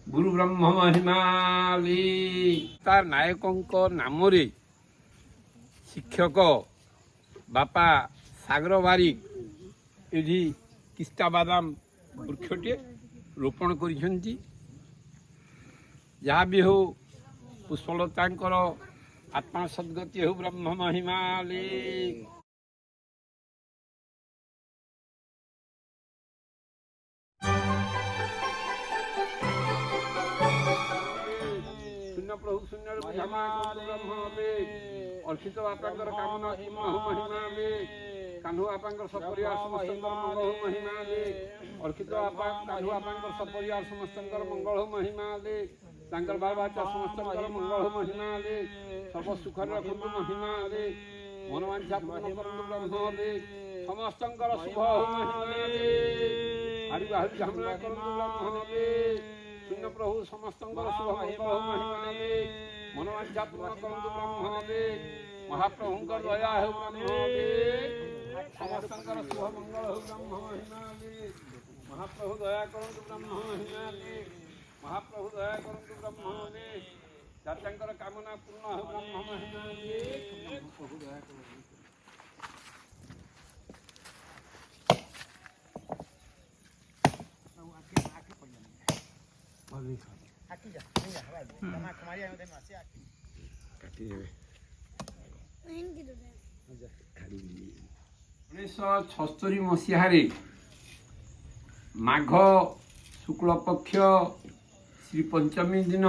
ଗୁରୁ ବ୍ରହ୍ମ ମହିମାଲି। ତାର ନାୟକଙ୍କ ନାମରେ ଶିକ୍ଷକ ବାପା ସାଗର ବାରିକ ଏଠି କିସ୍ତା ବାଦାମ ବୃକ୍ଷଟିଏ ରୋପଣ କରିଛନ୍ତି। ଯାହା ବି ହଉ ପୁଷ୍ପଲତାଙ୍କର ଆତ୍ମା ସଦ୍ଗତି ହେଉ ବ୍ରହ୍ମ ମହିମାଲି। ଶୂନ୍ୟ ପ୍ରଭୁ ଶୂନ୍ୟରେ ବ୍ରହ୍ମବେ ଅର୍ଚିତ ବାପାଙ୍କର କାମନା ପୂର୍ଣ୍ଣ ମହିମାବେ। କାହ୍ନୁ ବାପାଙ୍କର ସପରିବାର ସମସ୍ତଙ୍କର ମଙ୍ଗଳ ମହିମାବେ। ଅର୍ଚିତ ବାପା କାହ୍ନୁ ବାପାଙ୍କର ସପରିବାର ସମସ୍ତଙ୍କର ମଙ୍ଗଳ ମହିମାବେ। ତାଙ୍କର ବାବା ସମସ୍ତଙ୍କର ମଙ୍ଗଳ ମହିମାବେ। ସର୍ବ ସୁଖରେ ରଖନ୍ତୁ ମହିମାବେ। ମନବାଞ୍ଛା ପୂର୍ଣ୍ଣ କରନ୍ତୁ ବ୍ରହ୍ମବେ। ସମସ୍ତଙ୍କର ଶୁଭ ମହିମାବେ। ହାରି ବାହାରି ଝାମଲା କରନ୍ତୁ ବ୍ରହ୍ମବେ। ଶୂନ୍ୟ ପ୍ରଭୁ ସମସ୍ତଙ୍କର ଶୁଭ ମଙ୍ଗଳ ମହିମାବେ। ମନବାଞ୍ଛା ପୂର୍ଣ୍ଣ କରନ୍ତୁ ବ୍ରହ୍ମବେ। ମହାପ୍ରଭୁଙ୍କର ଦୟା ହେଉ ବ୍ରହ୍ମବେ। ସମସ୍ତଙ୍କର ଶୁଭ ମଙ୍ଗଳ ହେଉ ବ୍ରହ୍ମ ମହିମାବେ। ମହାପ୍ରଭୁ ଦୟା କରନ୍ତୁ ବ୍ରହ୍ମ ମହିମାବେ। ମହାପ୍ରଭୁ ଦୟା କରନ୍ତୁ ବ୍ରହ୍ମବେ। ଦାତାଙ୍କର କାମନା ପୂର୍ଣ୍ଣ ହେଉ ବ୍ରହ୍ମ ମହିମାବେ। ପ୍ରଭୁ ଦୟା କରନ୍ତୁ। ଉଣେଇଶହ 76 ମସିହାରେ ମାଘ ଶୁକ୍ଳ ପକ୍ଷ ଶ୍ରୀ ପଞ୍ଚମୀ ଦିନ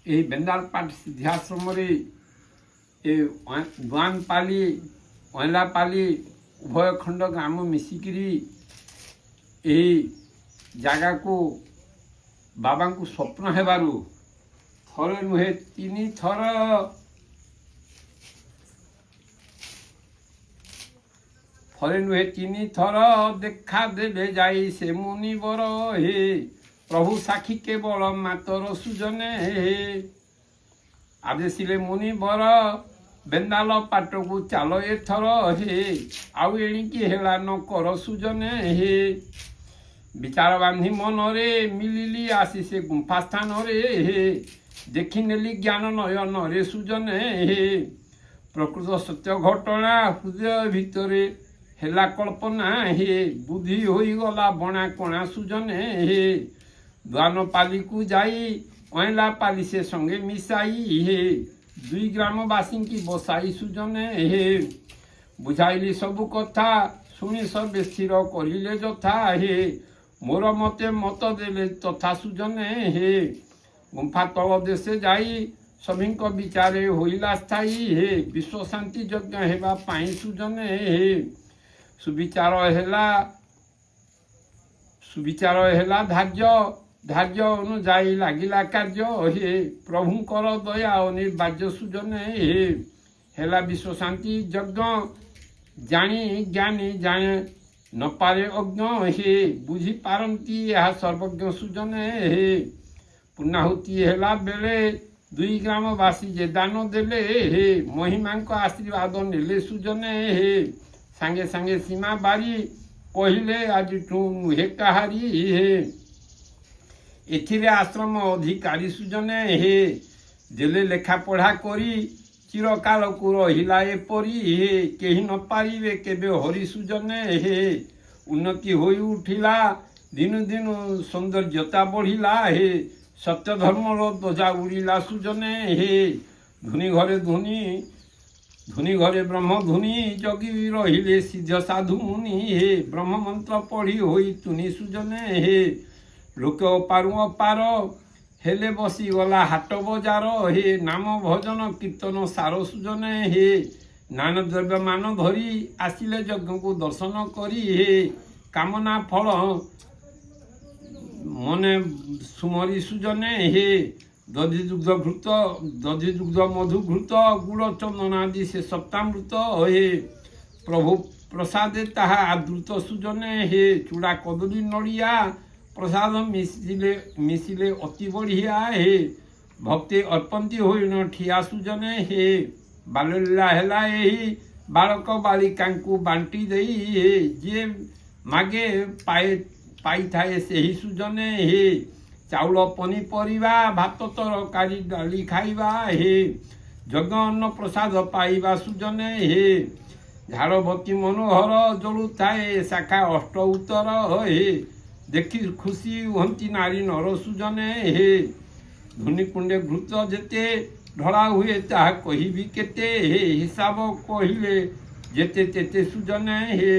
ଏହି ବେନ୍ଦାଲପାଟ ସିଦ୍ଧାଶ୍ରମରେ ଏ ଦୁଆନପାଲି ଅଁଲାପାଲି ଉଭୟ ଖଣ୍ଡ ଗ୍ରାମ ମିଶିକିରି ଏହି ଜାଗାକୁ ବାବାଙ୍କୁ ସ୍ୱପ୍ନ ହେବାରୁ ଥରେ ନୁହେଁ 3 ଥର ଦେଖା ଦେଲେ ଯାଇ ସେ ମୁନିବର ହେ ପ୍ରଭୁ ସାକ୍ଷୀ କେବଳ ମାତର ସୁଜନେ ହେ। ଆଦେଶିଲେ ମୁନିବର ବେନ୍ଦାଲ ପାଟକୁ ଚାଲ ଏଥର ହେ ଆଉ ଏଣିକି ହେଲା ନ କର ସୁଜନେ ହେ। ବିଚାର ବାନ୍ଧି ମନରେ ମିଳିଲି ଆସି ସେ ଗୁମ୍ଫା ସ୍ଥାନରେ ହେ ଦେଖିନେଲି ଜ୍ଞାନ ନୟନରେ ସୁଜନେ ହେ। ପ୍ରକୃତ ସତ୍ୟ ଘଟଣା ହୃଦୟ ଭିତରେ ହେଲା କଳ୍ପନା ହେ ବୁଦ୍ଧି ହୋଇଗଲା ବଣା କଣା ସୁଜନେ ହେ। ଦୁଆନପାଲିକୁ ଯାଇ ଅଁଲାପାଲି ସେ ସଙ୍ଗେ ମିଶାଇ ହେ 2 ଗ୍ରାମବାସୀଙ୍କି ବସାଇ ସୁଜନେ ହେ। ବୁଝାଇଲି ସବୁ କଥା ଶୁଣି ସବେ ସ୍ଥିର କରିଲେ ଯଥା ହେ ମୋର ମତେ ମତ ଦେଲେ ତଥା ସୁଜନେ ହେ। ଗୁମ୍ଫା ତଳ ଦେଶେ ଯାଇ ସଭିଙ୍କ ବିଚାରେ ହୋଇଲା ସ୍ଥାୟୀ ହେ ବିଶ୍ୱ ଶାନ୍ତି ଯଜ୍ଞ ହେବା ପାଇଁ ସୁଜନେ ହେ। ସୁବିଚାର ହେଲା ଧାର୍ଯ୍ୟ ଅନୁଯାୟୀ ଲାଗିଲା କାର୍ଯ୍ୟ ହେ ପ୍ରଭୁଙ୍କର ଦୟା ଅନିର୍ବାର୍ଯ୍ୟ ସୁଜନେ ହେ। ହେଲା ବିଶ୍ୱ ଶାନ୍ତି ଯଜ୍ଞ ଜାଣି ଜ୍ଞାନୀ ଜାଣେ ନପାରେ ଅଜ୍ଞ ହେ ବୁଝିପାରନ୍ତି ଏହା ସର୍ବଜ୍ଞ ସୁଜନେ ହେ। ପୂର୍ଣ୍ଣାହୁତି ହେଲା ବେଳେ 2 ଗ୍ରାମବାସୀ ଯେ ଦାନ ଦେଲେ ହେ ମହିମାଙ୍କ ଆଶୀର୍ବାଦ ନେଲେ ସୁଜନେ ହେ। ସାଙ୍ଗେ ସାଙ୍ଗେ ସୀମା ବାରି କହିଲେ ଆଜିଠୁ ନୁହେଁ କାହାରି ହେ ଏଥିରେ ଆଶ୍ରମ ଅଧିକାରୀ ସୁଜନେ ହେ। ଦେଲେ ଲେଖା ପଢ଼ା କରି ଚିରକାଳକୁ ରହିଲା ଏପରି ହେ କେହି ନ ପାରିବେ କେବେ ହରି ସୁଜନେ ହେ। ଉନ୍ନତି ହୋଇ ଉଠିଲା ଦିନୁ ଦିନୁ ସୌନ୍ଦର୍ଯ୍ୟତା ବଢ଼ିଲା ହେ ସତ୍ୟ ଧର୍ମର ଧ୍ୱଜା ଉଡ଼ିଲା ସୁଜନେ ହେ। ଧୁନି ଘରେ ବ୍ରହ୍ମ ଧୁନି ଜଗି ରହିଲେ ସିଦ୍ଧ ସାଧୁ ମୁନି ହେ ବ୍ରହ୍ମ ମନ୍ତ୍ର ପଢ଼ି ହୋଇ ତୁନି ସୁଜନେ ହେ। ଲୋକ ଅପାରୁ ଅପାର ହେଲେ ବସିଗଲା ହାଟ ବଜାର ହେ ନାମ ଭଜନ କୀର୍ତ୍ତନ ସାର ସୁଜନେ ହେ। ନାନା ଦ୍ରବ୍ୟ ମାନ ଧରି ଆସିଲେ ଯଜ୍ଞକୁ ଦର୍ଶନ କରି ହେ କାମନା ଫଳ ମନେ ସୁମରି ସୁଜନେ ହେ। ଦଧି ଦୁଗ୍ଧ ମଧୁ ଘୃତ ଗୁଡ଼ ଚନ୍ଦନ ଆଦି ସେ ସପ୍ତାମୃତ ହେ ପ୍ରଭୁ ପ୍ରସାଦେ ତାହା ଆଦୃତ ସୁଜନେ ହେ। ଚୂଡ଼ା କଦଳୀ ନଡ଼ିଆ ପ୍ରସାଦ ମିଶିଲେ ଅତି ବଢ଼ିଆ ହେ ଭକ୍ତି ଅର୍ପନ୍ତି ହୋଇନ ଠିଆ ସୁଜନେ ହେ। ବାଲଲୀଳା ହେଲା ଏହି ବାଳକ ବାଳିକାଙ୍କୁ ବାଣ୍ଟି ଦେଇ ହେ ଯିଏ ମାଗେ ପାଇଥାଏ ସେହି ସୁଜନେ ହେ। ଚାଉଳ ପନିପରିବା ଭାତ ତରକାରୀ ଡାଲି ଖାଇବା ହେ ଯଜ୍ଞ ଅନ୍ନ ପ୍ରସାଦ ପାଇବା ସୁଜନେ ହେ ଝାଡ଼ବତୀ ମନୋହର ଜଳୁଥାଏ ଶାଖା ଅଷ୍ଟ ଉତ୍ତର ହେ ଦେଖି ଖୁସି ହୁଅନ୍ତି ନାରୀ ନର ସୁଜନେ ହେ ଧୁନି କୁଣ୍ଡେ ଘୃତ ଯେତେ ଢଳା ହୁଏ ତାହା କହିବି କେତେ ହେ ହିସାବ କହିଲେ ଯେତେ ତେତେ ସୁଜନେ ହେ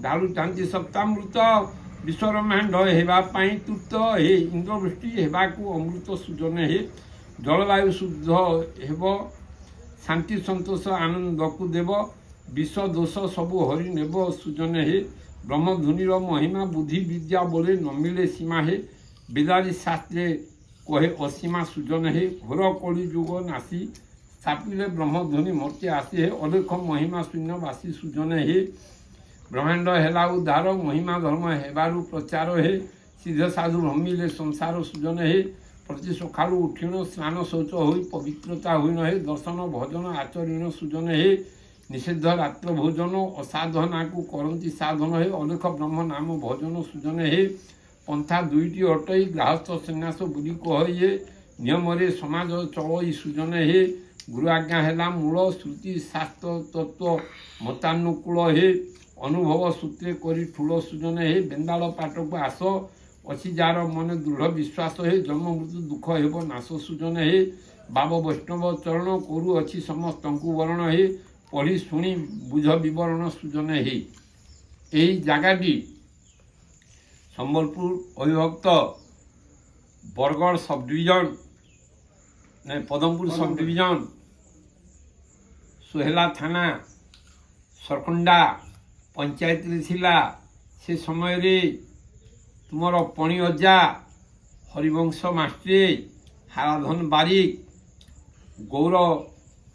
ଢାଳୁଥାନ୍ତି ସପ୍ତାମୃତ ବିଶ୍ୱର ମେଣ୍ଢ ହେବା ପାଇଁ ତୃପ୍ତ ହେ ଇନ୍ଦ୍ରବୃଷ୍ଟି ହେବାକୁ ଅମୃତ ସୁଜନେ ହେ ଜଳବାୟୁ ଶୁଦ୍ଧ ହେବ ଶାନ୍ତି ସନ୍ତୋଷ ଆନନ୍ଦକୁ ଦେବ ବିଷ ଦୋଷ ସବୁ ହରି ନେବ ସୁଜନେ ହେ ବ୍ରହ୍ମଧୁନିର ମହିମା ବୁଦ୍ଧି ବିଦ୍ୟା ବୋଲେ ନ ମିଳେ ସୀମା ହେ ବେଦାରି ଶାସ୍ତ୍ରେ କହେ ଅସୀମା ସୁଜନ ହେ ଘୋର କଳି ଯୁଗ ନାଶି ସ୍ଥାପିଲେ ବ୍ରହ୍ମଧ୍ୱନି ମର୍ତ୍ତେ ଆସି ହେ ଅଲେଖ ମହିମା ଶୂନ୍ୟ ବାସୀ ସୁଜନ ହେ ବ୍ରହ୍ମାଣ୍ଡ ହେଲା ଉଦ୍ଧାର ମହିମା ଧର୍ମ ହେବାରୁ ପ୍ରଚାର ହେ ସିଦ୍ଧ ସାଧୁ ଭ୍ରମିଲେ ସଂସାର ସୁଜନ ହେ ପ୍ରତି ସକାଳୁ ଉଠିଣ ସ୍ନାନ ଶୌଚ ହୋଇ ପବିତ୍ରତା ହୋଇନ ହେ ଦର୍ଶନ ଭଜନ ଆଚରଣ ସୁଜନ ହେ ନିଷିଦ୍ଧ ରାତ୍ର ଭୋଜନ ଅସାଧନାକୁ କରନ୍ତି ସାଧନ ହେ ଅନେକ ବ୍ରହ୍ମ ନାମ ଭଜନ ସୁଜନ ହେ ପନ୍ଥା ଦୁଇଟି ଅଟଇ ଗ୍ରାହସ୍ଥ ସନ୍ନ୍ୟାସ ବୁଲି କହେ ନିୟମରେ ସମାଜ ଚଳଇ ସୁଜନ ହେ ଗୁରୁ ଆଜ୍ଞା ହେଲା ମୂଳ ଶ୍ରୁତି ଶାସ୍ତ୍ର ତତ୍ତ୍ୱ ମତାନୁକୂଳ ହେ ଅନୁଭବ ସୂତ୍ରେ କରି ଠୁଳ ସୁଜନ ହେ ବେନ୍ଦାଳ ପାଟକୁ ଆସ ଅଛି ଯାହାର ମନେ ଦୃଢ଼ ବିଶ୍ୱାସ ହେ ଜନ୍ମ ମୃତ୍ୟୁ ଦୁଃଖ ହେବ ନାଶ ସୁଜନ ହେ ବାବ ବୈଷ୍ଣବ ଚରଣ କରୁଅଛି ସମସ୍ତଙ୍କୁ ବରଣ ହେ ପଢ଼ି ଶୁଣି ବୁଝ ବିବରଣ ସୁଜନ ହେ ଏହି ଜାଗାଟି ସମ୍ବଲପୁର ଅବିଭକ୍ତ Bargarh sub division Padampur sub division सोहेला थाना सरकुंडा पंचायत थिला से समय रे तुमर पणी अजा हरिवंश मास्ट्रे हाराधन बारिक गौरव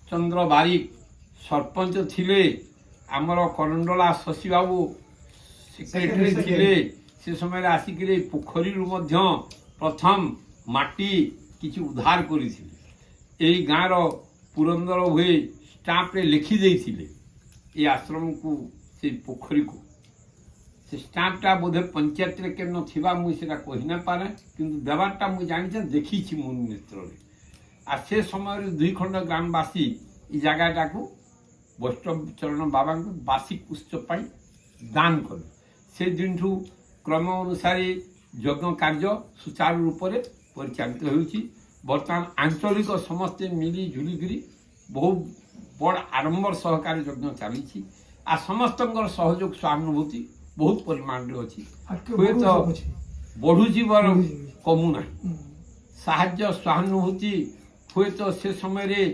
चंद्र बारिक सरपंच थिले आमर करंडला शशि बाबू सेक्रेटरी थिले से समय आसिक पोखरी प्रथम माटी किसी उद्धार कर गाँव पुरंदर हुए स्टाम्प रे लिखि देइथिले ये आश्रम को से पोखरी को से स्टाम्पटा बोधे पंचायत रे के न थिबा मुई सेटा कहि ना पारे किंतु देवारटा मुई जानि छ देखि छी मन नेत्र रे आ से समय रे दुई खंड ग्रामवासी ई जगहटा को वैष्णव चरण बाबा को वार्षिक उत्सव पाई दान कर से दिन ठू क्रम अनुसार यज्ञ कार्य सुचारू रूप से परिचालित होउछि वर्तमान आंचलिक समस्ते मिली झुलिगिरी बहुत बड़ आडंबर सहकारी यज्ञ चली आ समस्त सहयोग सहानुभूति बहुत परिमाण रे अच्छी हुए तो बढ़ुची बर कमुना साहाय्य सहानुभूति हुए तो से समय रे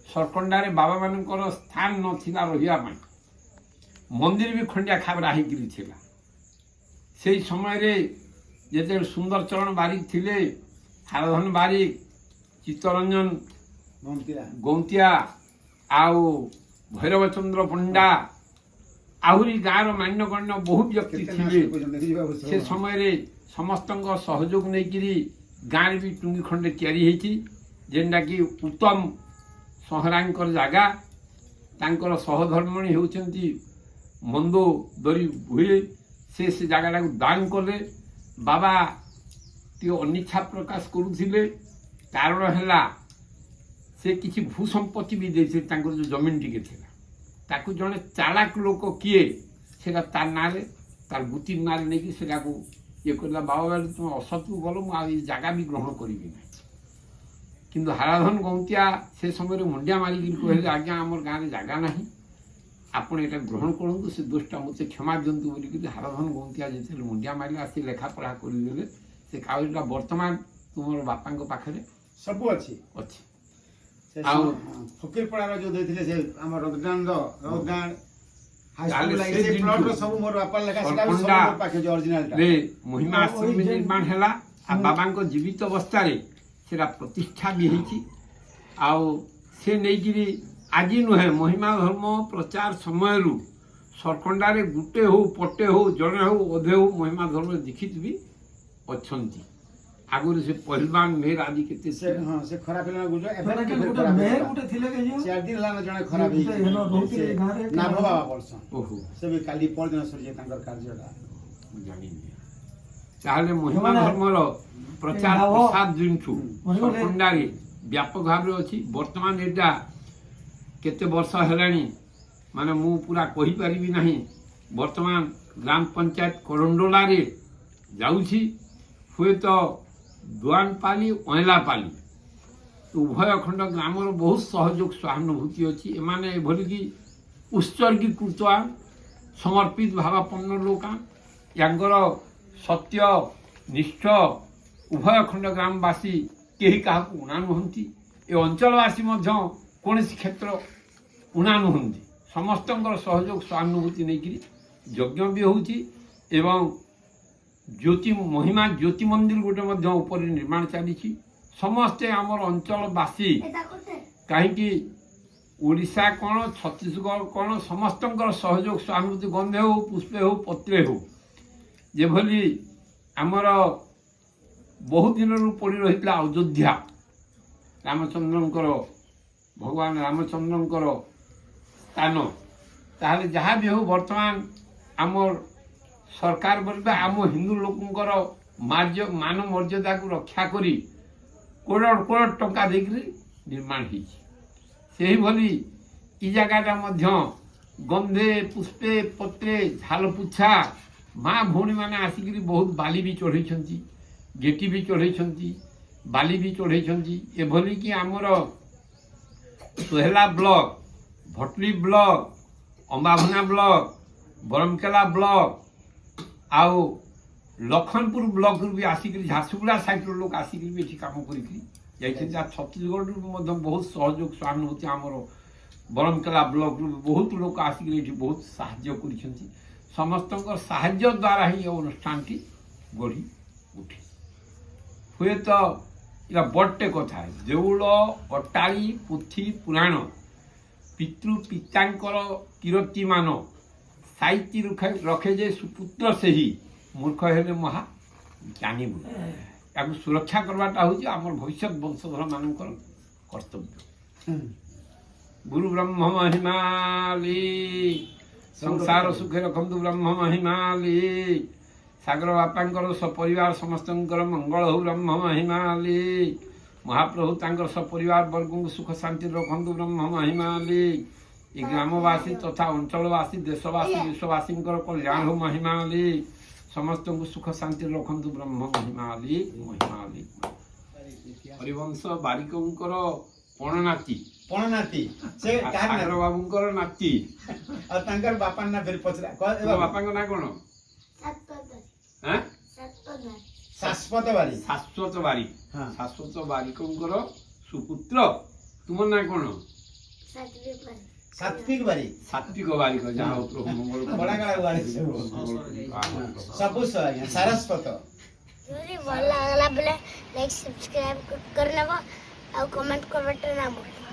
सरकंडा रे बाबा मानकर स्थान नथिला रहिया मंदिर भी खंडिया खाबरा होगी से समय रे जेते सुंदर चरण बारिक थिले हाराधन बारिक चित्तरंजन गौंतिया आउ भैरवचंद्र पंडा आहरी गाँव मान्यगण्य बहुत व्यक्ति थे से समय रे समस्त सहयोग नहीं गाँव भी टुंगी खंडे तैयारी जेनटा कि उत्तम सहरांकर जगह तांकर सहधर्मणी होती मंदो दरी हुए से जगह दान कले बाबा टी अनिच्छा प्रकाश करुले कारण है से किसी भूसंपत्ति भी देते जो जमीन टी ताकू जड़े चालाक लोक किए से तार ना तार गुति ना नहीं कि ये करला बाबा तुम असत को गल मुझे जगह भी ग्रहण करी ना किंतु हाराधन गौंतिया से समय मुंडिया मारिक कहले आज्ञा आम गाँव में जगह ना आपण यहाँ ग्रहण करूँ से दोषटा मत क्षमा दिंतु बोलिक हाराधन गौंतिया जो मुंडिया मारे आसी लेखापढ़ा करदे से कागजटा बर्तमान तुम बापा पाखे सब अच्छी फकीरपड़ा जो देथिले से हमर रदगांड रदगांड हाई स्कूल लागे से प्लॉट रो सब मोर बापा लेखा सेटा सब मोर पाखे जो ओरिजिनल ता रे महिमा आश्रम निर्माण हैला आ बाबा को जीवित अवस्था रे सेरा प्रतिष्ठा भी हेची आ से नै गिरी आजि नुहे महिमा धर्म प्रचार समय रु सरकंडा रे गुटे हो पटे हो जणे हो अधे हो महिमा धर्म दीक्षित भी अछंती आगुर से पहलवान मेहर आदि केते से हां से खराब पिला गुजो एफर के मेहर गुटे थिले के जो 4 दिन लाना जणे खराब ही ना बाबा बोलसन ओहो से भी काली पर दिन सर जे तांकर कार्यटा जानि ତାହେଲେ ମହିମା ମାନେ ଧର୍ମର ପ୍ରଚାର ଭାବ ପ୍ରସାର ଜିନିଷୁ ମାନେ ଗୋଟେ- ସରକଣ୍ଡାରେ ବ୍ୟାପକ ଭାବରେ ଅଛି। ବର୍ତ୍ତମାନ ଏଇଟା କେତେ ବର୍ଷ ହେଲାଣି ମାନେ ମୁଁ ପୁରା କହିପାରିବି ନାହିଁ। ବର୍ତ୍ତମାନ ଗ୍ରାମ ପଞ୍ଚାୟତ କରଣ୍ଡୋଲାରେ ଯାଉଛି, ହୁଏତ ଦୁଆନପାଲି ଅଁଳାପାଲି ଉଭୟ ଖଣ୍ଡ ଗ୍ରାମର ବହୁତ ସହଯୋଗ ସହାନୁଭୂତି ଅଛି। ଏମାନେ ଏଭଳିକି ଉତ୍ସର୍ଗୀକୃତ ସମର୍ପିତ ଭାବାପନ୍ନ ଲୋକ, ୟାଙ୍କର ସତ୍ୟ ନିଷ୍ଠ ଉଭୟ ଖଣ୍ଡ ଗ୍ରାମବାସୀ କେହି କାହାକୁ ଉଣା ନୁହନ୍ତି। ଏ ଅଞ୍ଚଳବାସୀ ମଧ୍ୟ କୌଣସି କ୍ଷେତ୍ର ଉଣା ନୁହନ୍ତି। ସମସ୍ତଙ୍କର ସହଯୋଗ ସହାନୁଭୂତି ନେଇକରି ଯଜ୍ଞ ବି ହେଉଛି ଏବଂ ଜ୍ୟୋତି ମହିମା ଜ୍ୟୋତି ମନ୍ଦିର ଗୋଟେ ମଧ୍ୟ ଉପରେ ନିର୍ମାଣ ଚାଲିଛି। ସମସ୍ତେ ଆମର ଅଞ୍ଚଳବାସୀ କାହିଁକି ଓଡ଼ିଶା କ'ଣ ଛତିଶଗଡ଼ କ'ଣ ସମସ୍ତଙ୍କର ସହଯୋଗ ସହାନୁଭୂତି ଗନ୍ଧେ ହେଉ ପୁଷ୍ପେ ହେଉ ପତ୍ରେ ହେଉ ଯେଭଳି ଆମର ବହୁ ଦିନରୁ ପଡ଼ି ରହିଥିଲା ଅଯୋଧ୍ୟା ରାମଚନ୍ଦ୍ରଙ୍କର ଭଗବାନ ରାମଚନ୍ଦ୍ରଙ୍କର ସ୍ଥାନ, ତାହେଲେ ଯାହା ବି ହେଉ ବର୍ତ୍ତମାନ ଆମର ସରକାର ବୋଲିବା ଆମ ହିନ୍ଦୁ ଲୋକଙ୍କର ମାନ ମର୍ଯ୍ୟାଦାକୁ ରକ୍ଷା କରି କୋଡ଼ କୋଡ଼ ଟଙ୍କା ଦେଇକରି ନିର୍ମାଣ ହେଇଛି। ସେହିଭଳି ଏ ଜାଗାଟା ମଧ୍ୟ ଗନ୍ଧେ ପୁଷ୍ପେ ପତ୍ରେ ଝାଲ ପୁଚ୍ଛା ମା ଭଉଣୀମାନେ ଆସିକରି ବହୁତ ବାଲି ବି ଚଢ଼େଇଛନ୍ତି, ଗେଟି ବି ଚଢ଼େଇଛନ୍ତି, ବାଲି ବି ଚଢ଼େଇଛନ୍ତି। ଏଭଳି କି ଆମର Sohela block, Bhatli block, Ambabhona block, Baramkela block ଆଉ ଲଖନପୁର ବ୍ଲକରୁ ବି ଆସିକରି ଝାରସୁଗୁଡ଼ା ସାଇଡ଼ର ଲୋକ ଆସିକରି ବି ଏଠି କାମ କରିକି ଯାଇଛନ୍ତି। ଆଉ ଛତିଶଗଡ଼ରୁ ମଧ୍ୟ ବହୁତ ସହଯୋଗ ସହାନୁଭୂତି ଆମର ବରମକେଲା ବ୍ଲକରୁ ବହୁତ ଲୋକ ଆସିକରି ଏଠି ବହୁତ ସାହାଯ୍ୟ କରିଛନ୍ତି। ସମସ୍ତଙ୍କର ସାହାଯ୍ୟ ଦ୍ୱାରା ହିଁ ଏ ଅନୁଷ୍ଠାନଟି ଗଢ଼ି ଉଠେ। ହୁଏତ ଏଇଟା ବଡ଼ଟେ କଥା, ଦେଉଳ ଅଟାଳି ପୋଥି ପୁରାଣ ପିତୃ ପିତାଙ୍କର କୀର୍ତ୍ତିମାନ ସାହିତ୍ୟ ରଖେ ଯେ ସୁପୁତ୍ର ସେହି ମୂର୍ଖ ହେଲେ ମହା ଜ୍ଞାନୀ ବୋଲି। ତାକୁ ସୁରକ୍ଷା କରିବାଟା ହେଉଛି ଆମର ଭବିଷ୍ୟତ ବଂଶଧରମାନଙ୍କର କର୍ତ୍ତବ୍ୟ। ଗୁରୁ ବ୍ରହ୍ମ ମହିମାଲି ସଂସାର ସୁଖେ ରଖନ୍ତୁ ବ୍ରହ୍ମ ମହିମାଲି। ସାଗର ବାପାଙ୍କର ସପରିବାର ସମସ୍ତଙ୍କର ମଙ୍ଗଳ ହଉ ବ୍ରହ୍ମ ମହିମାଲି। ମହାପ୍ରଭୁ ତାଙ୍କର ସପରିବାର ବର୍ଗଙ୍କୁ ସୁଖ ଶାନ୍ତିରେ ରଖନ୍ତୁ ବ୍ରହ୍ମ ମହିମାଲି। ଏ ଗ୍ରାମବାସୀ ତଥା ଅଞ୍ଚଳବାସୀ ଦେଶବାସୀ ବିଶ୍ୱବାସୀଙ୍କର କଲ୍ୟାଣ ହଉ ମହିମାଲି। ସମସ୍ତଙ୍କୁ ସୁଖ ଶାନ୍ତିରେ ରଖନ୍ତୁ ବ୍ରହ୍ମ ମହିମାଲି ମହିମାଲି। ହରିବଂଶ ବାରିକଙ୍କର ପଣନାତି ସେ କାହାର ସାଗର ବାବୁଙ୍କର ନାତି। ଆଉ ତାଙ୍କର ବାପାର ନା ଫେର ପଚରା ବାପାଙ୍କ ନାଁ କ'ଣ? ଶାଶ୍ୱତ ବାରି। ଶାଶ୍ୱତ ବାରିକ। ହଁ। ଶାଶ୍ୱତ ବାରିକଙ୍କର ସୁପୁତ୍ର। ତୁମ ନାଁ କ'ଣ? ସାତ୍ବିକ ବାରି। ସାତ୍ବିକ ବାରିକ। ଯାହା ହଉ ପ୍ରଭୁ ମଙ୍ଗଳ କରନ୍ତୁ। ବଡ଼ାଗଳା ବାରି ସବୁ ସବୁ ଆଜ୍ଞା ସାରସ୍ୱତ। ଯଦି ଭଲ ଲାଗିଲା ବୋଲେ ଲାଇକ୍ ସବସ୍କ୍ରାଇବ୍ କରିନେବ ଆଉ କମେଣ୍ଟ କରବାଟା ନା ଭୁଲବ।